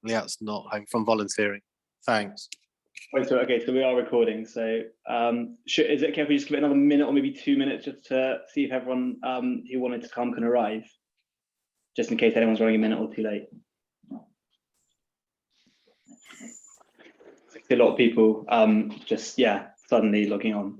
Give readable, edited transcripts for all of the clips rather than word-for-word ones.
Liat's not home from volunteering. Thanks. Wait, so okay, so we are recording. So is it okay if we just give it another minute or maybe 2 minutes just to see if everyone who wanted to come can arrive, just in case anyone's running a minute or two late. I see a lot of people just suddenly logging on.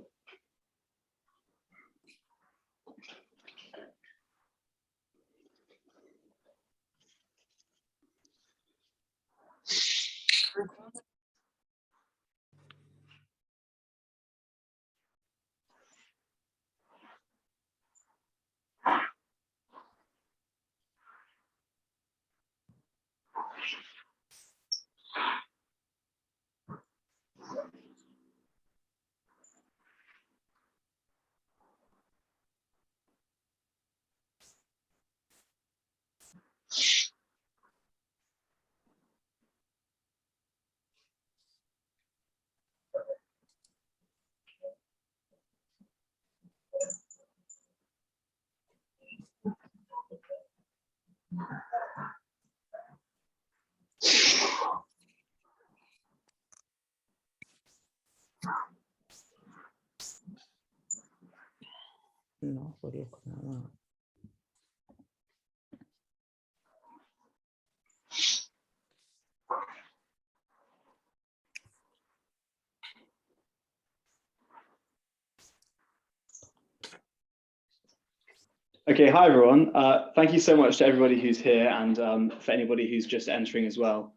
No, riesco nada. Okay, hi everyone. Thank you so much to everybody who's here and for anybody who's just entering as well.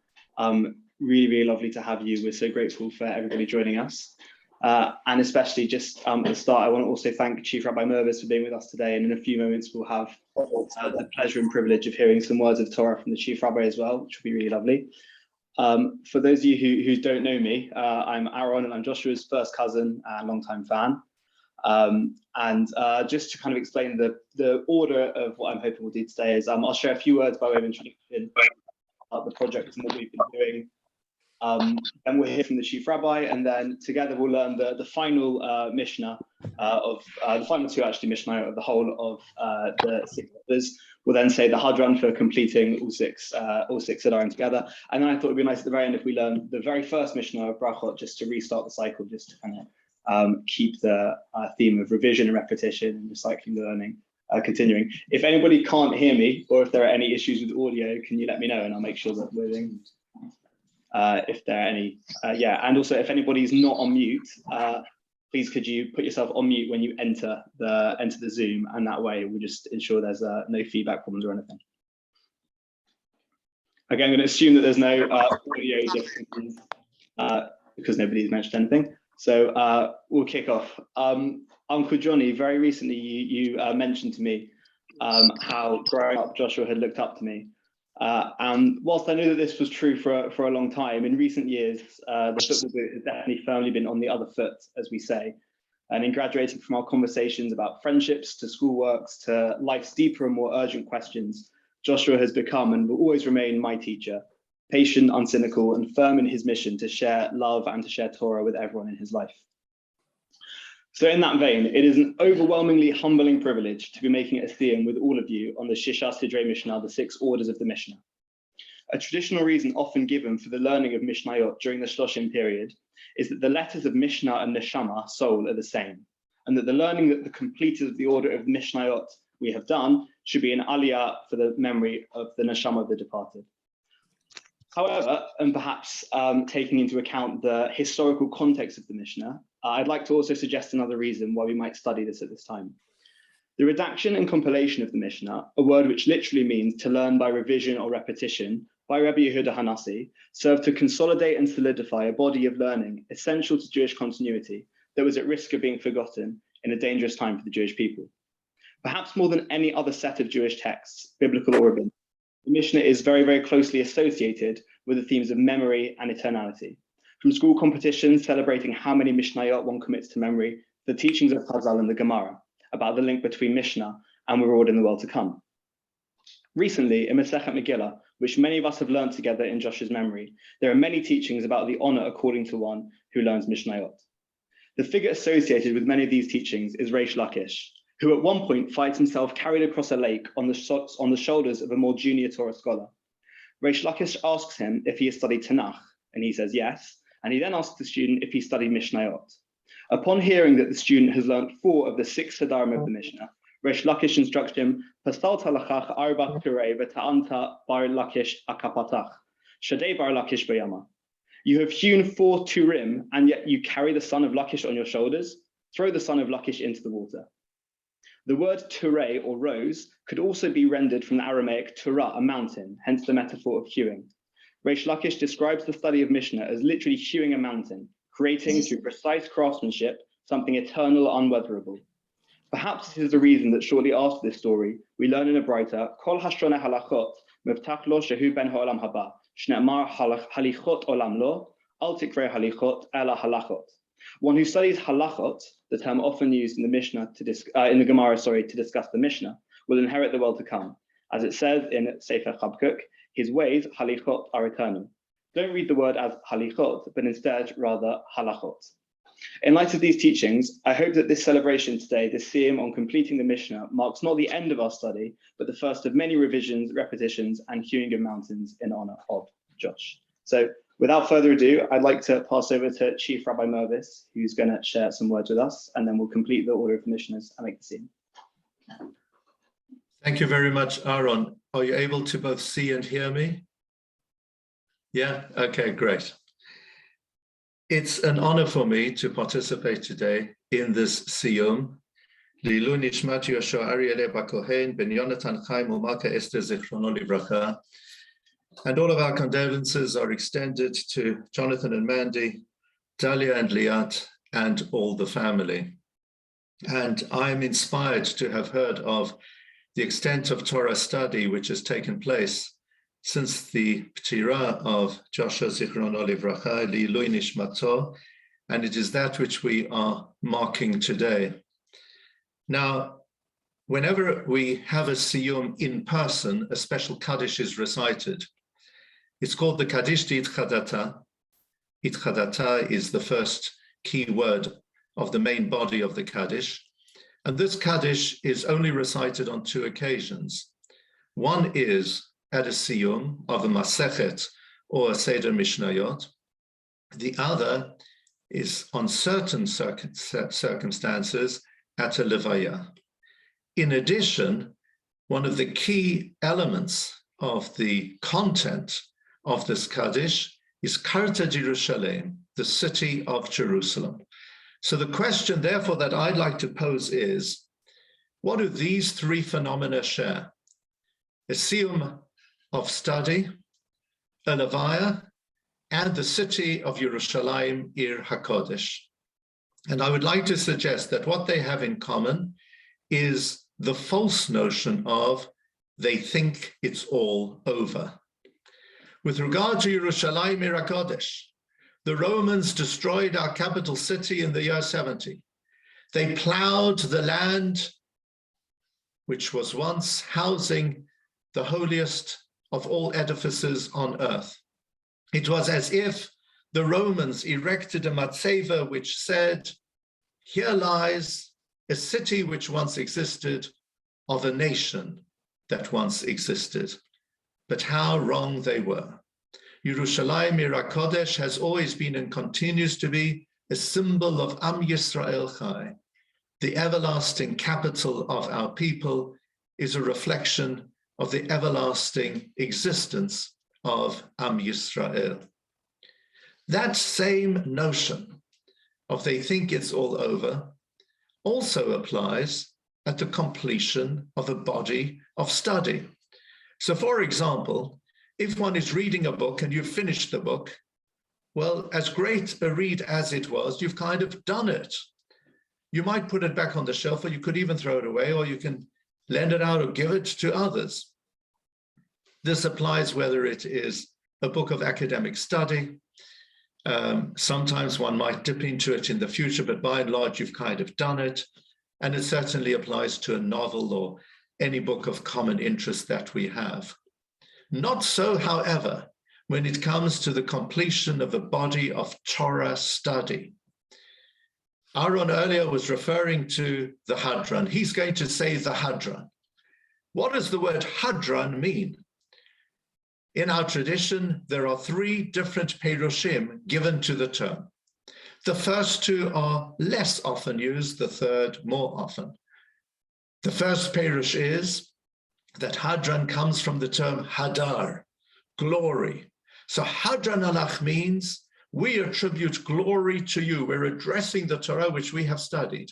Really, really lovely to have you. We're so grateful for everybody joining us. And especially just at the start, I want to also thank Chief Rabbi Mervis for being with us today. And in a few moments, we'll have the pleasure and privilege of hearing some words of Torah from the Chief Rabbi as well, which will be really lovely. For those of you who don't know me, I'm Aaron and I'm Joshua's first cousin and longtime fan. Just to kind of explain the order of what I'm hoping we'll do today is I'll share a few words by way of introduction about the project and what we've been doing. Then we'll hear from the Chief Rabbi, and then together we'll learn the final Mishnah of the final two actually Mishnayot of the whole of the 6 chapters. We'll then say the Hadran for completing all six that are in together. And then I thought it'd be nice at the very end if we learn the very first Mishnah of Brachot, just to restart the cycle, just to kind of keep the theme of revision and repetition and recycling the learning continuing. If anybody can't hear me, or if there are any issues with audio, can you let me know and I'll make sure that we're in. If there are any, and also if anybody's not on mute, please could you put yourself on mute when you enter the Zoom, and that way we'll just ensure there's no feedback problems or anything. Okay, I'm going to assume that there's no audio differences because nobody's mentioned anything. So we'll kick off. Uncle Johnny, very recently you mentioned to me how growing up Joshua had looked up to me. And whilst I know that this was true for a long time, in recent years, the football boot has definitely firmly been on the other foot, as we say. And in graduating from our conversations about friendships to schoolworks to life's deeper and more urgent questions, Joshua has become and will always remain my teacher, patient, uncynical, and firm in his mission to share love and to share Torah with everyone in his life. So in that vein, it is an overwhelmingly humbling privilege to be making a Siyum with all of you on the Shisha Sidrei Mishnah, the 6 orders of the Mishnah. A traditional reason often given for the learning of Mishnayot during the Shloshim period is that the letters of Mishnah and Neshama, soul, are the same, and that the learning that the completers of the order of Mishnayot we have done should be an aliyah for the memory of the Neshama of the departed. However, and perhaps taking into account the historical context of the Mishnah, I'd like to also suggest another reason why we might study this at this time. The redaction and compilation of the Mishnah, a word which literally means to learn by revision or repetition, by Rabbi Yehuda Hanassi, served to consolidate and solidify a body of learning essential to Jewish continuity that was at risk of being forgotten in a dangerous time for the Jewish people. Perhaps more than any other set of Jewish texts, biblical or rabbinic, the Mishnah is very, very closely associated with the themes of memory and eternality. From school competitions celebrating how many Mishnayot one commits to memory, the teachings of Chazal and the Gemara about the link between Mishnah and reward in the world to come. Recently, in Masechet Megillah, which many of us have learned together in Joshua's memory, there are many teachings about the honor according to one who learns Mishnayot. The figure associated with many of these teachings is Reish Lakish, who at one point finds himself carried across a lake on the shoulders of a more junior Torah scholar. Reish Lakish asks him if he has studied Tanakh, and he says yes, and he then asks the student if he studied Mishnayot. Upon hearing that the student has learnt 4 of the 6 Sadarim of the Mishnah, Reish Lakish instructs him, Pastalta lachach arba turei v'ta'anta bar Lakish akapatach, shadei bar Lakish bayama. You have hewn 4 turim, and yet you carry the son of Lakish on your shoulders. Throw the son of Lakish into the water. The word turei, or rose, could also be rendered from the Aramaic tura, a mountain, hence the metaphor of hewing. Reish Lakish describes the study of Mishnah as literally hewing a mountain, creating through precise craftsmanship something eternal, unweatherable. Perhaps this is the reason that shortly after this story, we learn in a Braita, Kol hashroneh halachot, mevtach lo shehu ben ha'olam haba, shne'amar halichot olam lo, al tikrei halichot ela halachot. One who studies halachot, the term often used in the Mishnah in the Gemara, to discuss the Mishnah, will inherit the world to come. As it says in Sefer Chabkuk, his ways, halichot, are eternal. Don't read the word as halichot, but instead rather halachot. In light of these teachings, I hope that this celebration today, this Siyum on completing the Mishnah, marks not the end of our study, but the first of many revisions, repetitions, and hewing of mountains in honor of Josh. So without further ado, I'd like to pass over to Chief Rabbi Mervis, who's going to share some words with us, and then we'll complete the order of the Mishnahs and make the Siyum. Thank you very much, Aaron. Are you able to both see and hear me? Yeah, okay, great. It's an honor for me to participate today in this Siyum. Lilu Nishmat Yoshua Ariele Bakohen Ben Yonatan Chaim Umalka Esther Zichrono Livracha. And all of our condolences are extended to Jonathan and Mandy, Dalia and Liat, and all the family. And I'm inspired to have heard of the extent of Torah study which has taken place since the Ptira of Joshua Zichrono Livracha, Li'ilui Nishmato, and it is that which we are marking today. Now, whenever we have a Siyum in person, a special Kaddish is recited. It's called the Kaddish Itchadata. Itchadata is the first key word of the main body of the Kaddish. And this Kaddish is only recited on 2 occasions. One is at a Siyum of a Masechet or a Seder Mishnayot. The other is on certain circumstances at a Levaya. In addition, one of the key elements of the content of this Kaddish is Karta Jerusalem, the city of Jerusalem. So the question, therefore, that I'd like to pose is, what do these 3 phenomena share? A Siyum of study, a Levaya, and the city of Yerushalayim, Ir HaKodesh. And I would like to suggest that what they have in common is the false notion of they think it's all over. With regard to Yerushalayim, Ir HaKodesh, the Romans destroyed our capital city in the year 70. They plowed the land which was once housing the holiest of all edifices on earth. It was as if the Romans erected a matzeva which said, here lies a city which once existed, of a nation that once existed. But how wrong they were. Yerushalayim Ir HaKodesh has always been and continues to be a symbol of Am Yisrael Chai. The everlasting capital of our people is a reflection of the everlasting existence of Am Yisrael. That same notion of they think it's all over also applies at the completion of a body of study. So for example, if one is reading a book and you've finished the book, well, as great a read as it was, you've kind of done it. You might put it back on the shelf, or you could even throw it away, or you can lend it out or give it to others. This applies whether it is a book of academic study. Sometimes one might dip into it in the future, but by and large, you've kind of done it. And it certainly applies to a novel or any book of common interest that we have. Not so, however, when it comes to the completion of a body of Torah study. Aaron earlier was referring to the Hadran. He's going to say the Hadran. What does the word Hadran mean? In our tradition, there are three different perushim given to the term. The first two are less often used, the third more often. The first perush is that Hadran comes from the term hadar, glory. So Hadran alach means we attribute glory to you. We're addressing the Torah which we have studied.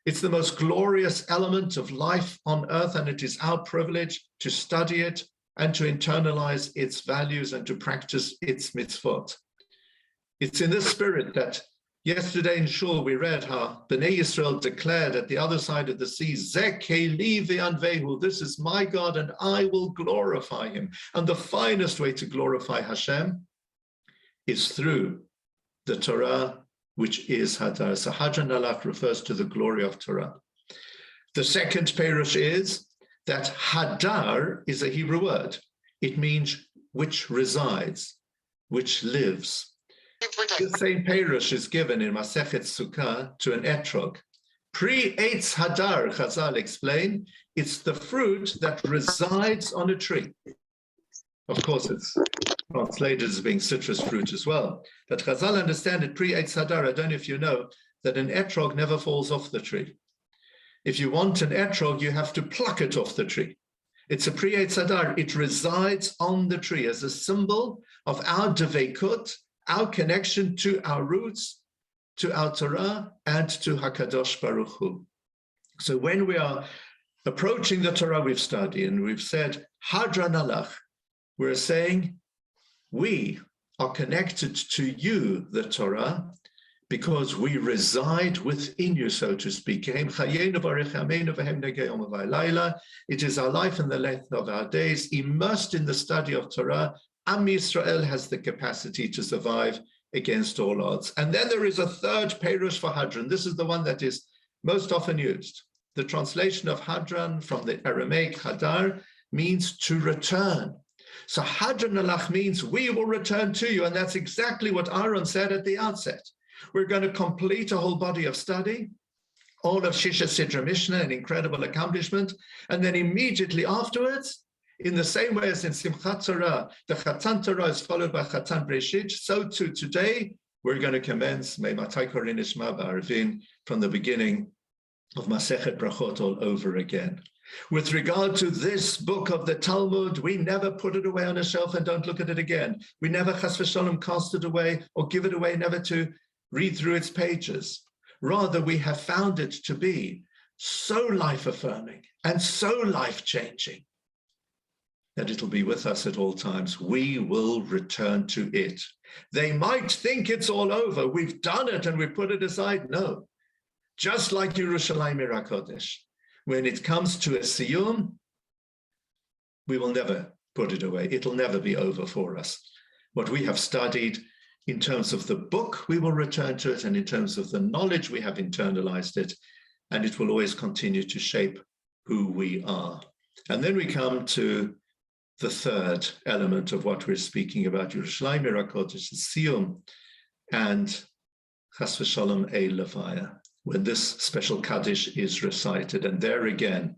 It's the most glorious element of life on earth, and it is our privilege to study it and to internalize its values and to practice its mitzvot. It's in this spirit that yesterday in Shul we read how Bnei Yisrael declared at the other side of the sea, Zeh keli v'anvehu, this is my God and I will glorify him. And the finest way to glorify Hashem is through the Torah, which is Hadar. So Hadran alach refers to the glory of Torah. The second perush is that Hadar is a Hebrew word. It means which resides, which lives. The same perush is given in Masechet Sukkah to an etrog. Pre-Eitz Hadar, Chazal explain, it's the fruit that resides on a tree. Of course, it's translated as being citrus fruit as well. But Chazal understand it pre-Eitz Hadar. I don't know if you know that an etrog never falls off the tree. If you want an etrog, you have to pluck it off the tree. It's a pre-Eitz Hadar. It resides on the tree as a symbol of our deveikut, our connection to our roots, to our Torah, and to HaKadosh Baruch Hu. So when we are approaching the Torah we've studied, and we've said, Hadran alach, we're saying, we are connected to you, the Torah, because we reside within you, so to speak. It is our life and the length of our days, immersed in the study of Torah. Am Yisrael has the capacity to survive against all odds. And then there is a third perush for Hadran. This is the one that is most often used. The translation of Hadran from the Aramaic Hadar means to return. So Hadran alach means we will return to you. And that's exactly what Aaron said at the outset. We're going to complete a whole body of study, all of Shisha Sidra Mishnah, an incredible accomplishment. And then immediately afterwards, in the same way as in Simchat Torah, the Chatan Torah is followed by Chatan Breshit, so too today, we're going to commence Meimatai Korin Ishma Ba'arvin from the beginning of Masechet Brachot all over again. With regard to this book of the Talmud, we never put it away on a shelf and don't look at it again. We never chas v'shalom cast it away or give it away, never to read through its pages. Rather, we have found it to be so life-affirming and so life-changing that it'll be with us at all times. We will return to it. They might think it's all over. We've done it and we put it aside. No. Just like Yerushalayim Kodesh, when it comes to a Siyum, we will never put it away. It'll never be over for us. What we have studied in terms of the book, we will return to it, and in terms of the knowledge, we have internalized it, and it will always continue to shape who we are. And then we come to the third element of what we're speaking about, Yerushalayim Kodesh, Siyum, and Chas v'Shalom Ei Levaya, when this special Kaddish is recited. And there again,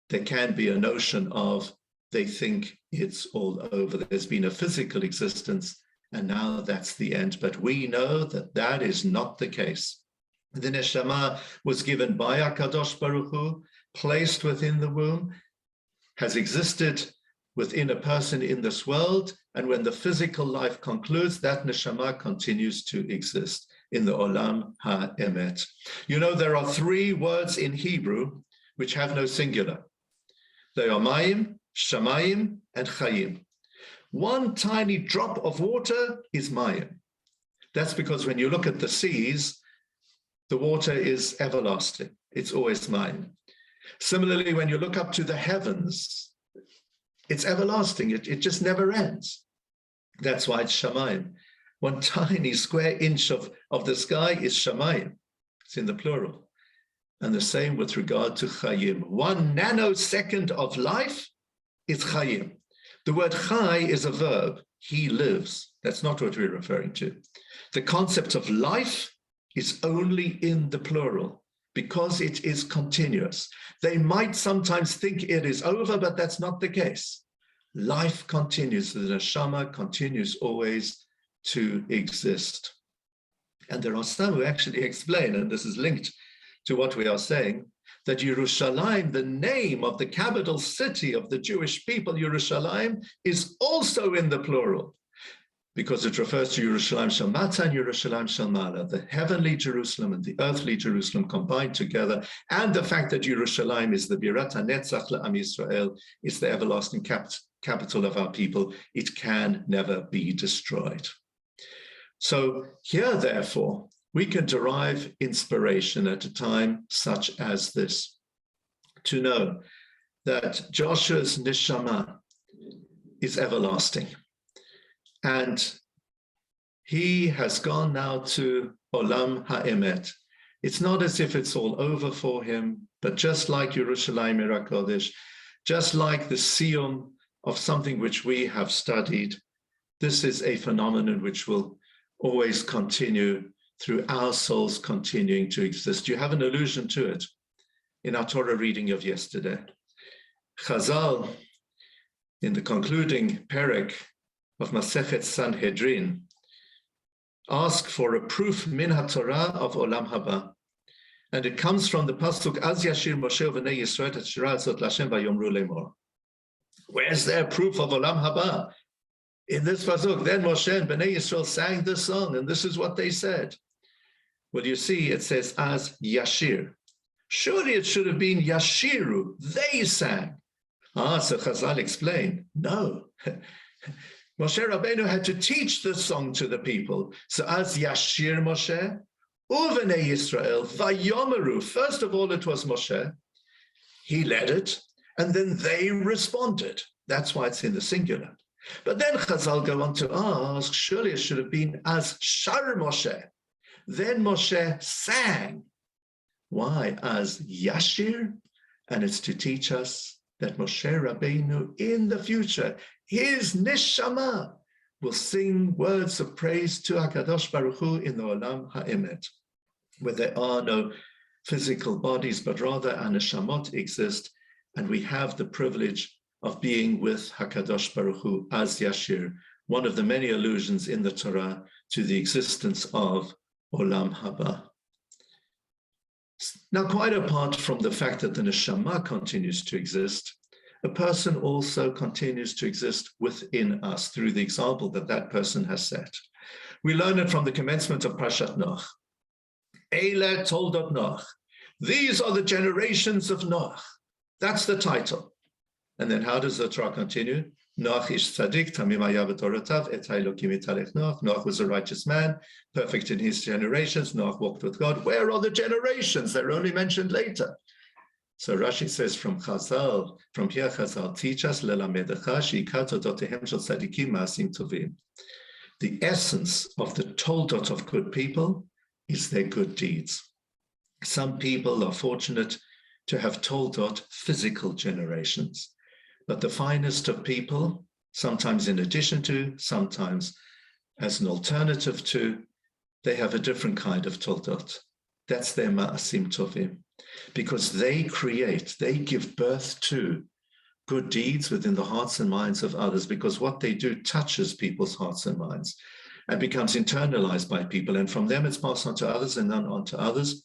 there can be a notion of they think it's all over. There's been a physical existence, and now that's the end. But we know that that is not the case. The neshama was given by HaKadosh Baruch Hu, placed within the womb, has existed within a person in this world, and when the physical life concludes, that neshama continues to exist in the Olam HaEmet. You know, there are three words in Hebrew which have no singular. They are Mayim, Shamayim, and Chayim. One tiny drop of water is Mayim. That's because when you look at the seas, the water is everlasting. It's always Mayim. Similarly, when you look up to the heavens, it's everlasting. It just never ends. That's why it's Shamayim. One tiny square inch of the sky is Shamayim. It's in the plural. And the same with regard to Chayim. 1 nanosecond of life is Chayim. The word Chai is a verb. He lives. That's not what we're referring to. The concept of life is only in the plural because it is continuous. They might sometimes think it is over, but that's not the case. life continues, the neshama continues always to exist. And there are some who actually explain, and this is linked to what we are saying, that Yerushalayim, the name of the capital city of the Jewish people, Yerushalayim, is also in the plural, because it refers to Yerushalayim Shel Mata and Yerushalayim Shel Mala, the heavenly Jerusalem and the earthly Jerusalem combined together, and the fact that Yerushalayim is the Birat HaNetzach LeAm Yisrael, is the everlasting capital of our people. It can never be destroyed. So here, therefore, we can derive inspiration at a time such as this, to know that Joshua's neshama is everlasting. And he has gone now to Olam HaEmet. It's not as if it's all over for him, but just like Yerushalayim Ira Kodesh, just like the Siyum of something which we have studied, this is a phenomenon which will always continue through our souls continuing to exist. You have an allusion to it in our Torah reading of yesterday. Chazal, in the concluding perek of Masechet Sanhedrin, ask for a proof min haTorah of Olam Haba. And it comes from the pasuk, Az Yashir Moshe V'nei Yisrael et Shira Azot Lashem Vayomru Lemor. Where's their proof of Olam Haba? In this pasuk, then Moshe and Bnei Yisrael sang this song, and this is what they said. Well, you see, it says as Yashir. Surely it should have been Yashiru. They sang. So Chazal explained, no. Moshe Rabbeinu had to teach this song to the people. So as Yashir Moshe, Uvnei Yisrael, Vayomeru. First of all, it was Moshe. He led it, and then they responded. That's why it's in the singular. But then Chazal go on to ask, surely it should have been as Shar Moshe. Then Moshe sang. Why? As Yashir. And it's to teach us that Moshe Rabbeinu in the future, his neshama, will sing words of praise to HaKadosh Baruch Hu in the Olam HaEmet, where there are no physical bodies, but rather our neshamot exist, and we have the privilege of being with HaKadosh Baruch Hu as Yashir, one of the many allusions in the Torah to the existence of Olam Haba. Now, quite apart from the fact that the neshama continues to exist, a person also continues to exist within us through the example that that person has set. We learn it from the commencement of Parashat Noach. Eile Toldot Noach. These are the generations of Noach. That's the title. And then how does the Torah continue? Noach ish tzadik, tamim haya b'torotav, et ha'elokim yitalech Noach. Noach was a righteous man, perfect in his generations. Noach walked with God. Where are the generations? They're only mentioned later. So Rashi says from Chazal, from here Chazal teach us, lelamedecha she'ikar todotehem shel tzadikim ma'asim tovim. The essence of the toldot of good people is their good deeds. Some people are fortunate to have toldot physical generations. But the finest of people, sometimes in addition to, sometimes as an alternative to, they have a different kind of toldot. That's their ma'asim tovim, because they create, they give birth to good deeds within the hearts and minds of others, because what they do touches people's hearts and minds and becomes internalized by people. And from them, it's passed on to others and then on to others.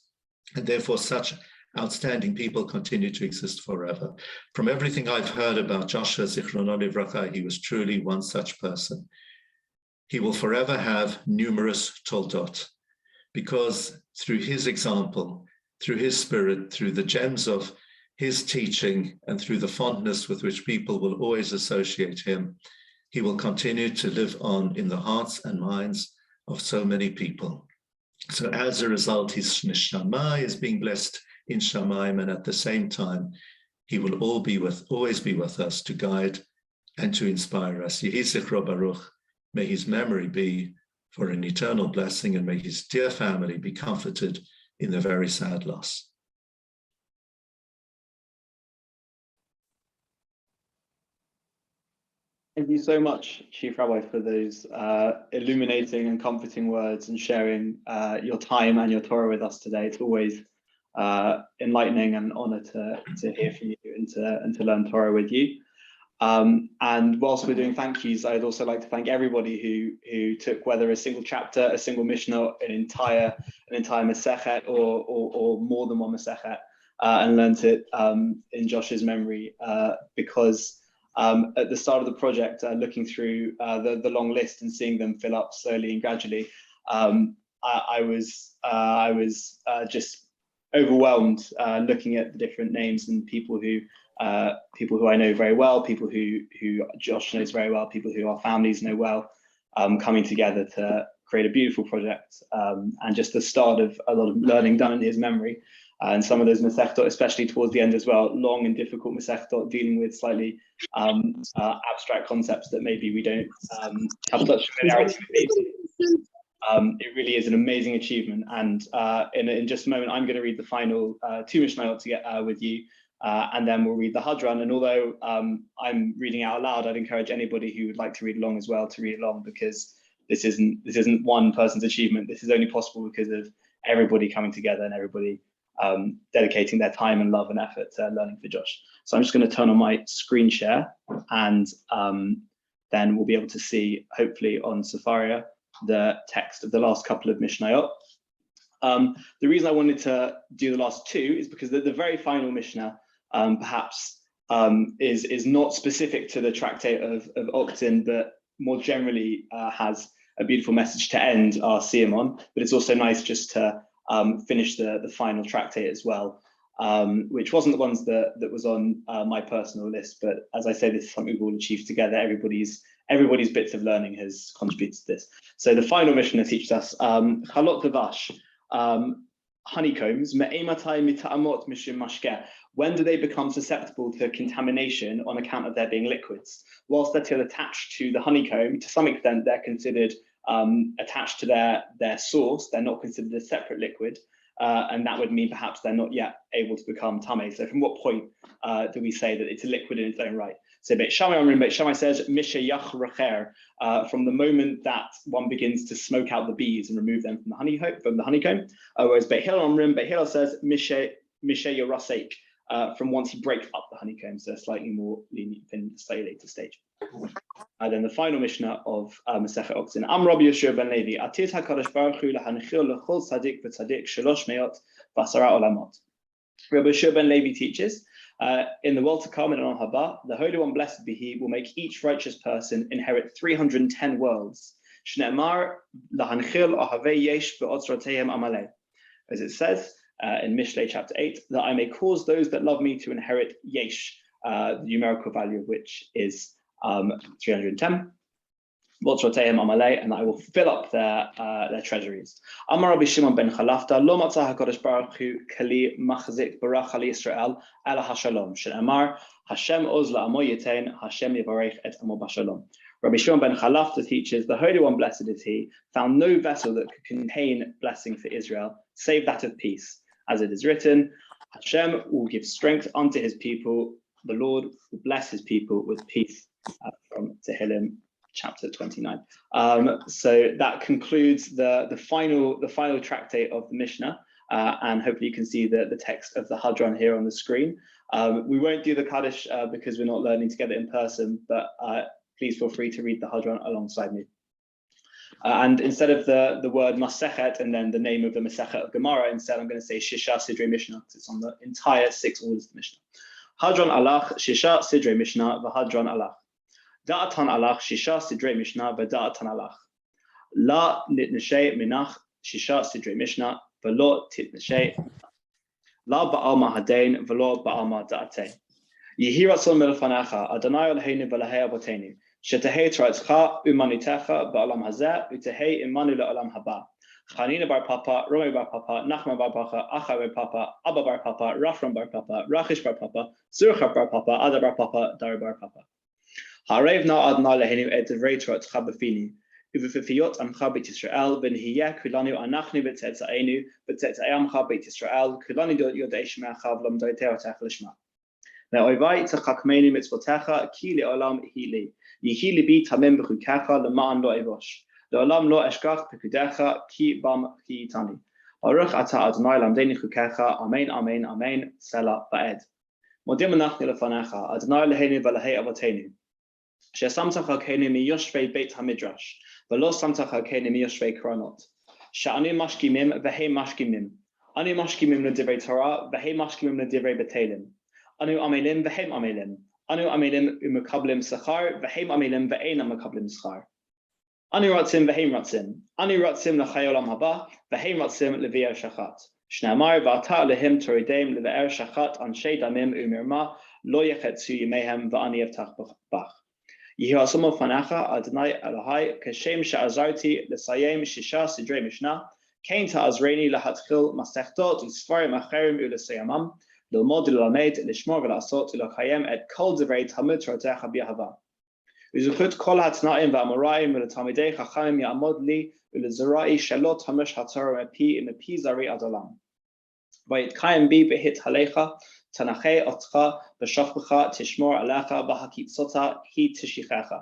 And therefore, such outstanding people continue to exist forever. From everything I've heard about Joshua Zichrono Livracha, he was truly one such person. He will forever have numerous toldot, because through his example, through his spirit, through the gems of his teaching, and through the fondness with which people will always associate him, he will continue to live on in the hearts and minds of so many people. So as a result, his neshama is being blessed in Shamayim, and at the same time, he will always be with us to guide and to inspire us. Yehi Zichro Baruch, may his memory be for an eternal blessing, and may his dear family be comforted in their very sad loss. Thank you so much, Chief Rabbi, for those illuminating and comforting words and sharing your time and your Torah with us today. It's always enlightening and an honor to hear from you and to learn Torah with you. And whilst we're doing thank yous, I'd also like to thank everybody who took whether a single chapter, a single Mishnah, an entire Masechet, or more than one Masechet, and learnt it in Josh's memory. Because at the start of the project, looking through the long list and seeing them fill up slowly and gradually, I was just overwhelmed looking at the different names and people who I know very well, people who Josh knows very well, people who our families know well, coming together to create a beautiful project, and just the start of a lot of learning done in his memory. And some of those Masechtot, especially towards the end as well, long and difficult Masechtot, dealing with slightly abstract concepts that maybe we don't have such familiarity with. It really is an amazing achievement. And in just a moment, I'm going to read the final two Mishnayot to get with you. And then we'll read the Hadran. And although I'm reading out loud, I'd encourage anybody who would like to read along as well to read along, because this isn't one person's achievement. This is only possible because of everybody coming together and everybody dedicating their time and love and effort to learning for Josh. So I'm just going to turn on my screen share, and then we'll be able to see, hopefully on Safaria, the text of the last couple of Mishnayot. The reason I wanted to do the last two is because the very final Mishnah perhaps is not specific to the tractate of Oktin, but more generally has a beautiful message to end our Siyum on. But it's also nice just to finish the final tractate as well, which wasn't the ones that was on my personal list. But as I say, this is something we've all achieved together. Everybody's bits of learning has contributed to this. So the final Mishnah teaches us Chalot Devash, honeycombs, when do they become susceptible to contamination on account of their being liquids? Whilst they're still attached to the honeycomb, to some extent they're considered attached to their source. They're not considered a separate liquid, and that would mean perhaps they're not yet able to become tameh. So from what point do we say that it's a liquid in its own right? So Beit Shammai says, Mishayach Recher, from the moment that one begins to smoke out the bees and remove them from the honeycomb. Whereas Beit Hillel says, Mishayarasek, from once he breaks up the honeycomb, so slightly more lenient in the slightly later stage. Then the final Mishnah of Masechet Oktin. Am Rabbi Yeshua ben Levi, Atir HaKadosh Baruch Hu lahanchil lechol tzadik v'tzadik shalosh meot v'asara olamot. Rabbi Yeshua ben Levi teaches, in the world to come, in Olam Haba, the Holy One, blessed be He, will make each righteous person inherit 310 worlds. Shne'emar lahanchil ahavei yesh be'otzroteim amalei. As it says in Mishlei chapter 8, that I may cause those that love me to inherit yesh, the numerical value of which is 310. And I will fill up their treasuries. Amar Rabbi Shimon ben Chalafta, Lo matzah HaKadosh Baruch Hu keli machzik barach al Yisrael ela hashalom. She'amar Hashem oz la'amo yitain, Hashem yivarech et amo b'shalom. Rabbi Shimon ben Chalafta teaches, the Holy One, blessed is He, found no vessel that could contain blessing for Israel, save that of peace. As it is written, Hashem will give strength unto His people. The Lord will bless His people with peace. From Tehillim chapter 29. So that concludes the final tractate of the Mishnah, and hopefully you can see the text of the Hadran here on the screen. We won't do the Kaddish because we're not learning together in person, but please feel free to read the Hadran alongside me. And instead of the word Masechet and then the name of the Masechet of Gemara, instead I'm going to say Shisha Sidrei Mishnah, because it's on the entire 6 orders of the Mishnah. Hadran alach Shisha Sidrei Mishnah v'Hadran alach. Da'atan alach Shisha Sidrei Mishnah v'Da'atan alach. La nitnashei minach Shisha Sidrei Mishnah v'lo titnashei. La ba'alma hadain v'lo ba'alma da'atein. Yehi ratzon melefanecha Adonai Eloheinu v'lehei avotenu. Shetehei taratzcha umanitecha ba'olam hazeh utehei imanu le'olam haba. Chanina bar Papa, Romy bar Papa, Nachman bar Papa, Acha bar Papa, Abba bar Papa, Rafram bar Papa, Rachish bar Papa, Zurcha bar Papa, Ada bar Papa, Dar bar Papa. Harev na Adonai Eloheinu et divrei toratcha b'fini. Uvefifiyot amcha beit Yisrael v'nihiyeh kulanu anachnu b'tzetzaenu b'tzetzei amcha beit Yisrael kulanu yodei shemecha v'lomdei teratech l'shma. Me'oivai tzachakmeinu mitzvotecha ki le'olam hili. Yehi libi tamim b'chukecha l'ma'an lo evosh. Le'olam lo eshkach pekudecha ki bam ki tani. Baruch ata Adonai lamdeni chukecha. Amen, amen, amen. Selah ba'ed. מודים אנחנו לפניך, אדוני אלוהינו ואלוהי אבותינו, ששמתך חלקנו מיושבי בית המדרש, ולא שמתך חלקנו מיושבי קרנות, שאנו משכימים והם משכימים, אנו משכימים לדברי תורה והם משכימים לדברי בתילים, אנו עמלים והם עמלים, אנו עמלים ומקבלים שכר והם עמלים ואינם מקבלים שכר. אנו רצים והם רצים, אנו רצים לחיי עולם הבא והם רצים לבאר שחת. שנאמר ואתה עליהם תורידם לבאר שחת אנשי דמים ומרמה לא יחצו ימיהם ואני אבטח בך. יהי רצון לפניך אדוני אלוהי כשם שעזרתי לסיים 6 סדרי משנה, כן תעזרני להתחיל מסכתות וספרים אחרים ולסיימם, ללמוד וללמד, לשמור ולעשות ולקיים את כל דברי תלמוד תורתך באהבה. וזכות כל התנאים והאמוראים ולתלמידי חכמים יעמוד לי ולזרועי שלא תמש התורה מפי זרעי עד עולם. ויתקיים בי בהתהלך, תנחה אותך בשוכבך, תשמור עליך בהקיצותה כי תשיחך.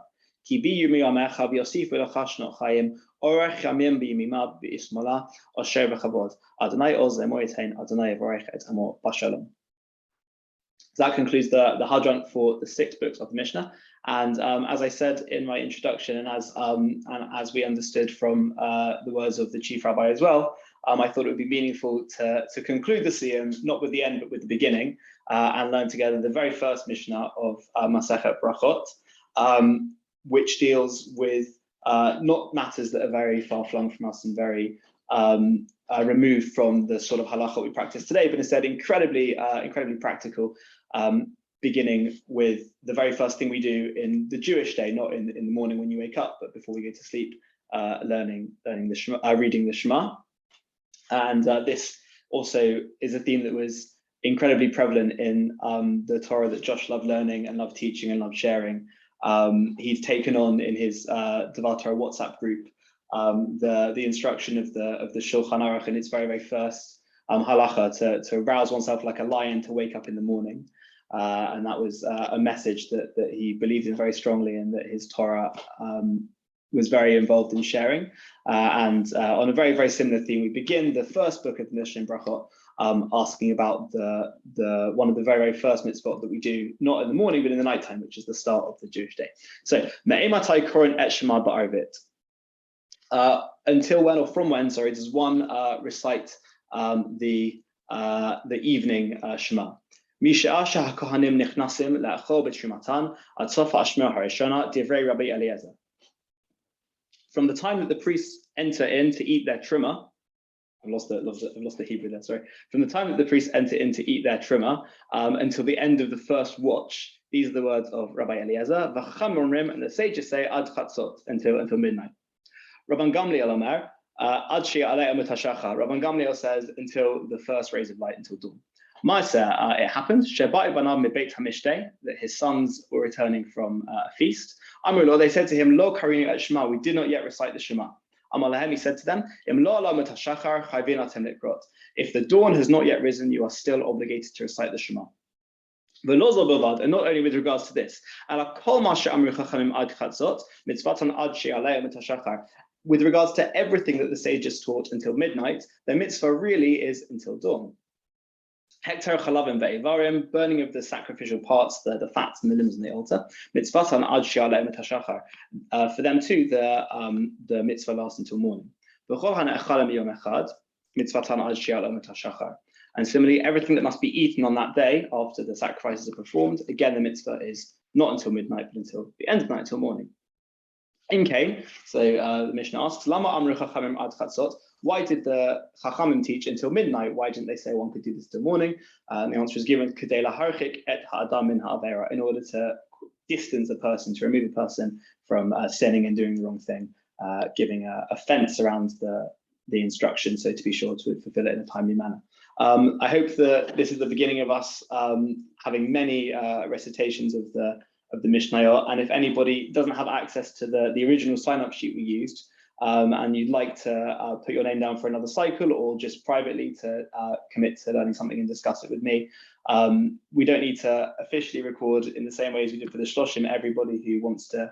כי בי ימי ימיך ויוסיפו לך שנות חיים, אורך ימים בימימה בשמאלה, אשר בכבוד. אדוני עוז לאמור ייתן, אדוני יברך את עמו בשלום. So that concludes the Hadran for the 6 books of the Mishnah. And as I said in my introduction, and as we understood from the words of the chief rabbi as well, I thought it would be meaningful to conclude the Siyum, not with the end, but with the beginning, and learn together the very first Mishnah of Masechet Brachot, which deals with not matters that are very far-flung from us and very removed from the sort of halacha we practice today, but instead incredibly practical, beginning with the very first thing we do in the Jewish day, not in the morning when you wake up, but before we go to sleep, learning the Shema, reading the Shema. And this also is a theme that was incredibly prevalent in the Torah that Josh loved learning and loved teaching and loved sharing. He's taken on in his Devar Torah WhatsApp group the instruction of the Shulchan Aruch in its very first halacha to rouse oneself like a lion to wake up in the morning. And that was a message that he believed in very strongly and that his Torah was very involved in sharing. And on a very similar theme, we begin the first book of the Mishnah in Brachot asking about the one of the very first mitzvot that we do, not in the morning, but in the nighttime, which is the start of the Jewish day. So, me'ematai korin et shema ba'arvit. Until when, or from when, sorry, does one recite the evening Shema? משעה שהכהנים נכנסים לאכול בתרומתן עד סוף האשמר הראשונה דברי Rabbi Eliezer. From the time that the priests enter in to eat their truma, I've lost the Hebrew there, sorry. From the time that the priests enter in to eat their truma until the end of the first watch, these are the words of Rabbi Eliezer. V'chacham omrim, and the sages say ad chatzot, until midnight. Rabban Gamliel Omer, ad she'alei amut hashachar. Rabban Gamliel says until the first rays of light, until dawn. Ma'aseh, it happened, she'ba'u banav mibeit hamishteh, that his sons were returning from a feast. Amru lo, they said to him, lo karinu et shema, we did not yet recite the Shema. Amar lahem, he said to them, im lo alamut hashachar chayvin atem likrot. If the dawn has not yet risen, you are still obligated to recite the Shema. V'lo zo bilvad, and not only with regards to this, ala kol ma she'amru chachamim ad chatzot, mitzvatan ad she'alei amut hashachar. With regards to everything that the sages taught until midnight, their mitzvah really is until dawn. Hektar chalavim ve'evarim, burning of the sacrificial parts, the fats and the limbs on the altar. Mitzvatan ad she'alei amut hashachar. For them too, the mitzvah lasts until morning. V'chol ha'ne'echalim yom echad, mitzvatan ad she'alei amut hashachar. And similarly, everything that must be eaten on that day after the sacrifices are performed, again, the mitzvah is not until midnight, but until the end of night, until morning. In Cain, so the Mishnah asks, Lama amru chachamim ad chatzot? Why did the chachamim teach until midnight? Why didn't they say one could do this till morning? The answer is given, kedei laharchik et ha'adam min ha'avera, in order to distance a person, to remove a person from sinning and doing the wrong thing, giving a fence around the instruction, so to be sure to fulfill it in a timely manner. I hope that this is the beginning of us having many recitations of the Mishnayot, and if anybody doesn't have access to the original sign-up sheet we used, and you'd like to put your name down for another cycle, or just privately to commit to learning something and discuss it with me, we don't need to officially record in the same way as we did for the Shloshim. Everybody who wants to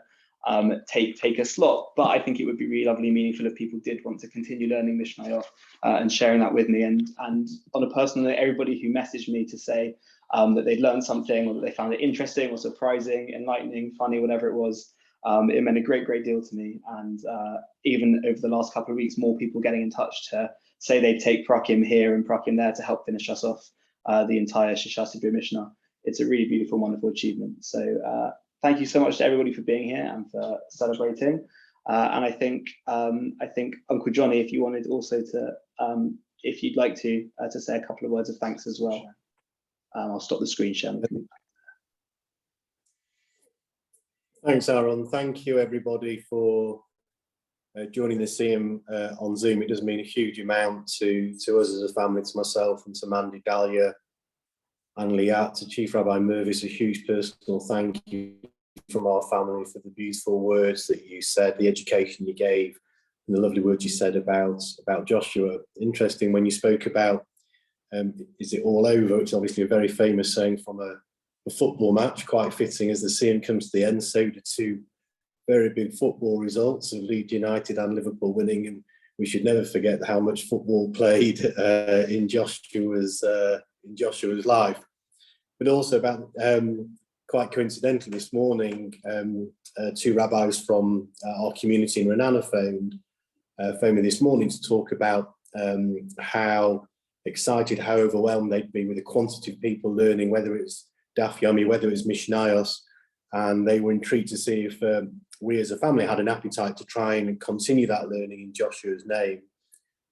take a slot. But I think it would be really lovely and meaningful if people did want to continue learning Mishnayot and sharing that with me. And on a personal note, everybody who messaged me to say that they'd learned something, or that they found it interesting or surprising, enlightening, funny, whatever it was, it meant a great deal to me. And even over the last couple of weeks, more people getting in touch to say they'd take prakim here and prakim there to help finish us off the entire Shishas Mishnah. It's a really beautiful, wonderful achievement. So thank you so much to everybody for being here and for celebrating. And I think Uncle Johnny, if you wanted also to, if you'd like to say a couple of words of thanks as well. I'll stop the screen share. Thanks, Aaron. Thank you, everybody, for joining the Siyum on Zoom. It does mean a huge amount to us as a family, to myself and to Mandy, Dahlia and Liat, to Chief Rabbi Mervis. A huge personal thank you from our family for the beautiful words that you said, the education you gave, and the lovely words you said about Joshua. Interesting when you spoke about is it all over? It's obviously a very famous saying from a football match, quite fitting as the Siyum comes to the end. So do two very big football results of Leeds United and Liverpool winning, and we should never forget how much football played in Joshua's life. But also about quite coincidentally this morning, two rabbis from our community in Renana phoned me this morning to talk about how excited, how overwhelmed they'd be with the quantity of people learning, whether it's Daf Yomi, whether it's Mishnayos, and they were intrigued to see if we as a family had an appetite to try and continue that learning in Joshua's name.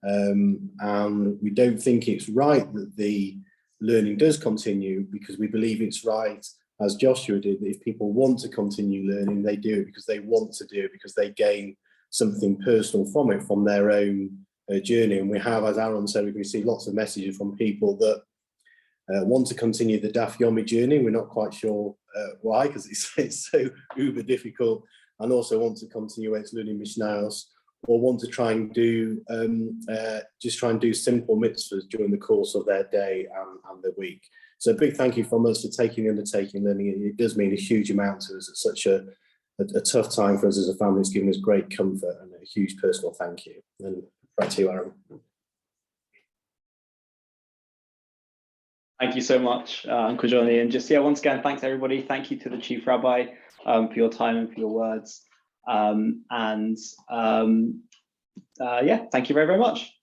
And we don't think it's right that the learning does continue, because we believe it's right, as Joshua did, that if people want to continue learning, they do it because they want to do it, because they gain something personal from it, from their own journey. And we have, as Aaron said, we receive lots of messages from people that want to continue the Daf Yomi journey. We're not quite sure why, because it's so uber difficult, and also want to continue its learning Mishnayos, or want to try and do just try and do simple mitzvahs during the course of their day and the week. So a big thank you from us for taking the undertaking, learning. It does mean a huge amount to us at such a tough time for us as a family. It's given us great comfort, and a huge personal thank you. And back to you, Aaron. Thank you so much, Uncle Johnny. And just, once again, thanks everybody. Thank you to the Chief Rabbi for your time and for your words. Thank you very much.